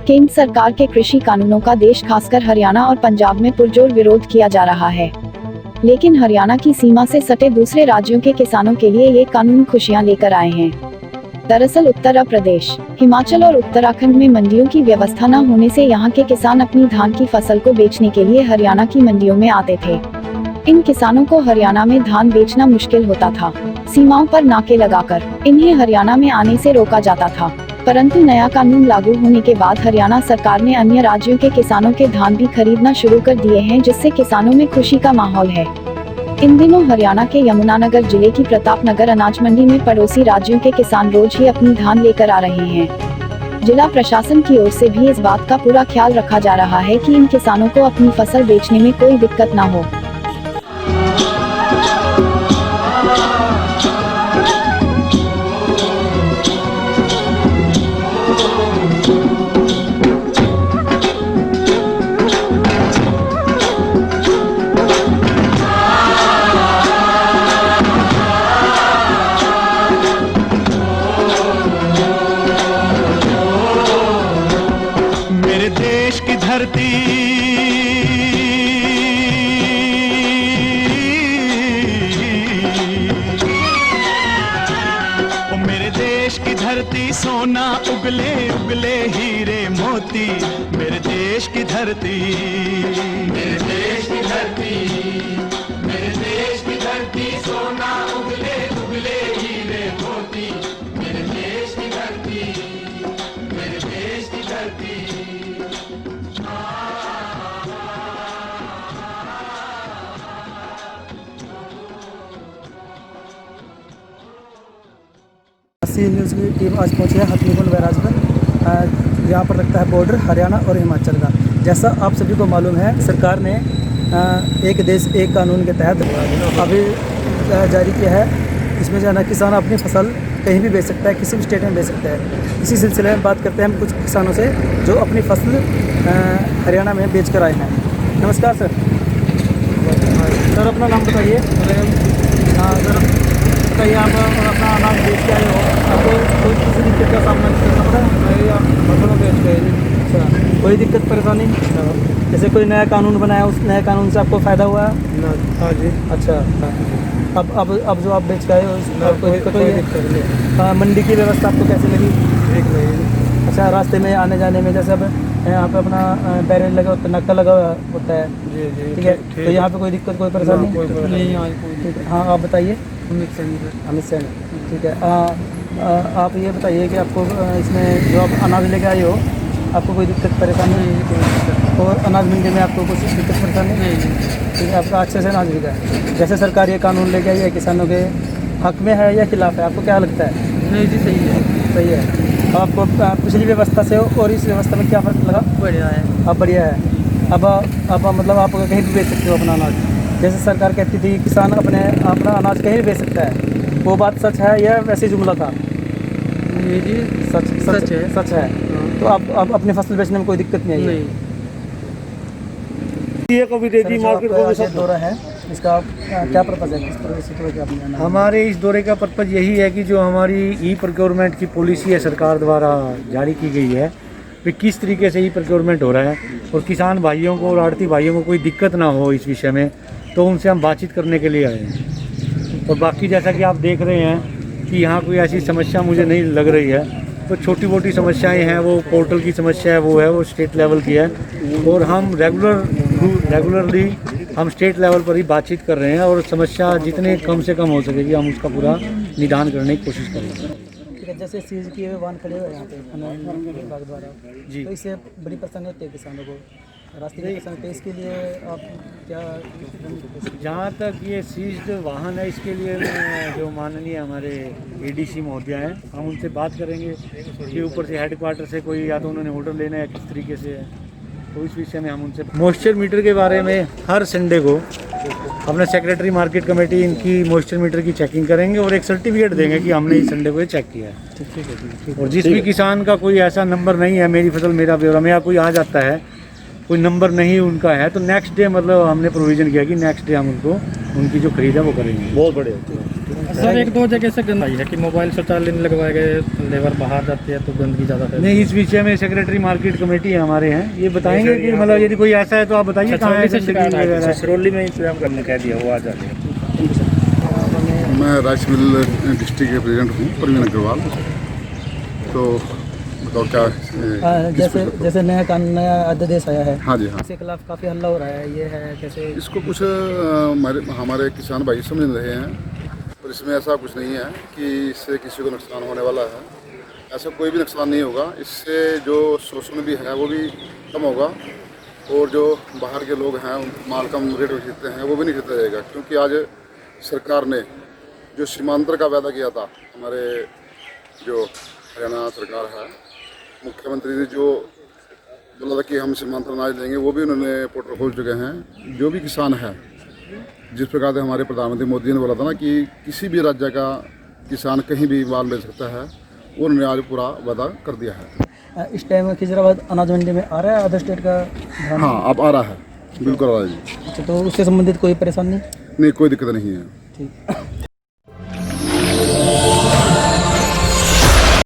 केंद्र सरकार के कृषि कानूनों का देश खासकर हरियाणा और पंजाब में पुरजोर विरोध किया जा रहा है। लेकिन हरियाणा की सीमा से सटे दूसरे राज्यों के किसानों के लिए ये कानून खुशियां लेकर आए हैं। दरअसल उत्तर प्रदेश, हिमाचल और उत्तराखंड में मंडियों की व्यवस्था न होने से यहाँ के किसान अपनी धान की फसल को बेचने के लिए हरियाणा की मंडियों में आते थे। इन किसानों को हरियाणा में धान बेचना मुश्किल होता था। सीमाओं पर नाके लगाकर इन्हें हरियाणा में आने से रोका जाता था। परंतु नया कानून लागू होने के बाद हरियाणा सरकार ने अन्य राज्यों के किसानों के धान भी खरीदना शुरू कर दिए हैं, जिससे किसानों में खुशी का माहौल है। इन दिनों हरियाणा के यमुनानगर जिले की प्रतापनगर अनाज मंडी में पड़ोसी राज्यों के किसान रोज ही अपनी धान लेकर आ रहे हैं। जिला प्रशासन की ओर से भी इस बात का पूरा ख्याल रखा जा रहा है कि इन किसानों को अपनी फसल बेचने में कोई दिक्कत न हो। देश की धरती ओ मेरे देश की धरती सोना उगले उगले हीरे मोती। मेरे देश की धरती, मेरे देश की धरती, मेरे देश की धरती सोना उगले उगले हीरे मोती। मेरे देश की धरती, मेरे देश की धरती। न्यूज़ की टीम आज पहुंची है हथनीकुंड बैराज पर। यहाँ पर लगता है बॉर्डर हरियाणा और हिमाचल का। जैसा आप सभी को मालूम है, सरकार ने एक देश एक कानून के तहत अभी जारी किया है। इसमें जो है ना, किसान अपनी फसल कहीं भी बेच सकता है, किसी भी स्टेट में बेच सकता है। इसी सिलसिले में बात करते हैं हम कुछ किसानों से जो अपनी फसल हरियाणा में बेच कर आए हैं। नमस्कार सर। सर अपना नाम बताइए। सर बताइए, आप अपना अनाज बेच के आए हो, आपको कोई किसी दिक्कत का सामना करना पड़ा है? फसलों बेच के। अच्छा, कोई दिक्कत परेशानी? जैसे कोई नया कानून बनाया, उस नए कानून से आपको फ़ायदा हुआ है? हाँ जी। अच्छा, अब जो आप बेच के आए हो कोई दिक्कत नहीं? मंडी की व्यवस्था आपको कैसी लगी? ठीक लगी। अच्छा, रास्ते में आने जाने में जैसे अब यहाँ पे अपना बैरियर लगा होता है, नक्का लगा होता है, जी जी, ठीक है, तो यहाँ पे कोई दिक्कत कोई परेशानी नहीं? ठीक है। हाँ, आप बताइए। अमित सैन, ठीक है। आप ये बताइए कि आपको इसमें जो आप अनाज लेके आए हो, आपको कोई दिक्कत परेशानी नहीं? और अनाज मंडी में आपको कुछ दिक्कत परेशानी नहीं? ठीक है, आपका अच्छे से अनाज बिका है। जैसे सरकार ये कानून लेके आई है, किसानों के हक में है या खिलाफ है, आपको क्या लगता है? नहीं जी, सही है। सही है। आपको पिछली व्यवस्था से और इस व्यवस्था में क्या फ़र्क लगा? बढ़िया है। अब बढ़िया है। अब मतलब आप कहीं भी बेच सकते हो अपना अनाज। जैसे सरकार कहती थी किसान अपना अनाज कहीं भी बेच सकता है, वो बात सच है या वैसे जुमला था? जी, सच है। सच है। तो अब अपनी फसल बेचने में कोई दिक्कत नहीं है? ये कभी दे दी मार्केट को। सब दौरा है, इसका क्या पर्पज़ है? किस तरह से हमारे इस दौरे का पर्पज़ यही है कि जो हमारी ई प्रोक्योरमेंट की पॉलिसी है सरकार द्वारा जारी की गई है, कि किस तरीके से ई प्रोक्योरमेंट हो रहा है और किसान भाइयों को और आड़ती भाइयों को कोई दिक्कत ना हो इस विषय में, तो उनसे हम बातचीत करने के लिए आए हैं। और बाकी जैसा कि आप देख रहे हैं कि यहाँ कोई ऐसी समस्या मुझे नहीं लग रही है। तो छोटी मोटी समस्याएं हैं, वो पोर्टल की समस्या है, वो स्टेट लेवल की है, और हम रेगुलरली हम स्टेट लेवल पर ही बातचीत कर रहे हैं और समस्या जितने कम से कम हो सकेगी हम उसका पूरा निदान करने की कोशिश करेंगे। जैसे सीज किए हुए वाहन खड़े हुए यहाँ पे विभाग द्वारा जी, तो इससे बड़ी परेशानी होती है किसानों को, रास्ते की परेशानी। तो इसके लिए आप क्या? जहाँ तक ये सीज्ड वाहन है, इसके लिए जो माननीय हमारे एडीसी महोदय हैं, हम उनसे बात करेंगे कि ऊपर से हेडक्वार्टर से कोई या तो उन्होंने ऑर्डर लेना है किस तरीके से है, तो इस विषय में हम उनसे। मॉइस्चर मीटर के बारे में हर संडे को अपना सेक्रेटरी मार्केट कमेटी इनकी मॉइस्चर मीटर की चेकिंग करेंगे और एक सर्टिफिकेट देंगे कि हमने इस संडे को ये चेक किया है। और जिस भी किसान का कोई ऐसा नंबर नहीं है मेरी फसल मेरा ब्यौरा में, या कोई आ जाता है कोई नंबर नहीं उनका है, तो नेक्स्ट डे मतलब हमने प्रोविज़न किया कि नेक्स्ट डे हम उनको उनकी जो खरीद है वो करेंगे। बहुत बढ़िया। सर एक दो जगह से गंद आई है कि मोबाइल शौचालय नहीं लगवाए गए, लेबर बाहर जाती है तो गंदगी ज़्यादा फैलती है। नहीं, इस विषय में सेक्रेटरी मार्केट कमेटी हमारे हैं, ये बताएंगे कि मतलब यदि कोई ऐसा है तो आप बताइए कहाँ है गंदगी वगैरह। सिरोली में इंतजाम करने कह दिया, वो आ जाए। मैं राइस मिल डिस्ट्रिक्ट के प्रेसिडेंट हूँ, प्रवीण अग्रवाल। तो बताओ क्या जैसे नया अध्यादेश आया है, हाँ जी, हाँ, इसके खिलाफ काफ़ी हल्ला हो रहा है, ये है कैसे? इसको कुछ हमारे किसान भाई समझ रहे हैं, पर इसमें ऐसा कुछ नहीं है कि इससे किसी को नुकसान होने वाला है। ऐसा कोई भी नुकसान नहीं होगा। इससे जो शोषण भी है वो भी कम होगा, और जो बाहर के लोग हैं माल कम रेट में खरीदते हैं वो भी नहीं खरीदा जाएगा। क्योंकि आज सरकार ने जो सीमांतर का वादा किया था, हमारे जो हरियाणा सरकार है, मुख्यमंत्री ने जो बोला था कि हम सीमांतर अनाज देंगे, वो भी उन्होंने पोर्टल खोल चुके हैं। जो भी किसान है, जिस प्रकार से हमारे प्रधानमंत्री मोदी ने बोला था ना कि किसी भी राज्य का किसान कहीं भी माल बेच सकता है, उन्होंने आज पूरा वादा कर दिया है। इस टाइम खिजराबाद अनाज मंडी में आ रहा है अदर स्टेट का धान? हाँ, अब आ रहा है, बिल्कुल आ रहा है जी। अच्छा, तो उससे संबंधित कोई परेशानी? नहीं, कोई दिक्कत नहीं है। ठीक।